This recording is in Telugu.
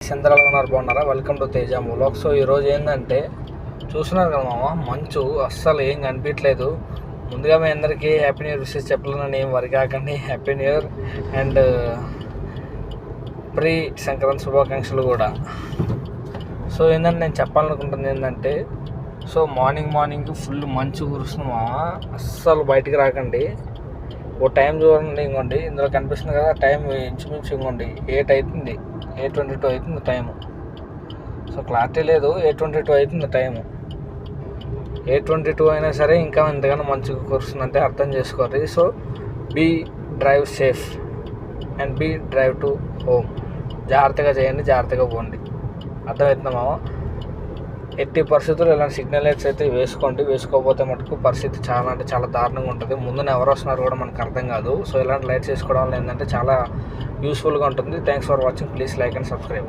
చంద్రాలు ఉన్నారు, బాగున్నారా? Welcome to Teja vlog. So ఈరోజు ఏంటంటే చూస్తున్నారు కదా మామ, మంచు అస్సలు ఏం కనిపించలేదు. ముందుగా మీ అందరికీ హ్యాపీ న్యూ ఇయర్ విషెస్ చెప్పాలని ఏం వరి కాకండి. Happy new year and pre Sankranti శుభాకాంక్షలు కూడా. సో ఏంటంటే నేను చెప్పాలనుకుంటుంది ఏంటంటే, సో మార్నింగ్ ఫుల్ మంచు కురుస్తుంది మామ, అస్సలు బయటికి రాకండి. ఓ టైం చూడండి, ఇంకోండి ఇందులో కనిపిస్తుంది కదా టైం, ఇంచుమించు ఇంకోండి 8 అవుతుంది, 8:22 అవుతుంది టైము. సో క్లారిటీ లేదు, 8:22 అవుతుంది టైము. 8:22 అయినా సరే ఇంకా ఎంతగానో మంచిగా కురుస్తుందంటే అర్థం చేసుకోవాలి. So be drive safe and be drive to home. జాగ్రత్తగా చేయండి, జాగ్రత్తగా పోండి. అర్థమవుతుందా? ఎట్టి పరిస్థితుల్లో ఇలాంటి సిగ్నల్ లైట్స్ అయితే వేసుకోకపోతే మటుకు పరిస్థితి చాలా అంటే చాలా దారుణంగా ఉంటుంది. ముందున ఎవరు వస్తున్నారు కూడా మనకు అర్థం కాదు. సో ఇలాంటి లైట్స్ వేసుకోవడం వల్ల ఏంటంటే చాలా యూస్ఫుల్గా ఉంటుంది. Thanks for watching. Please like and subscribe.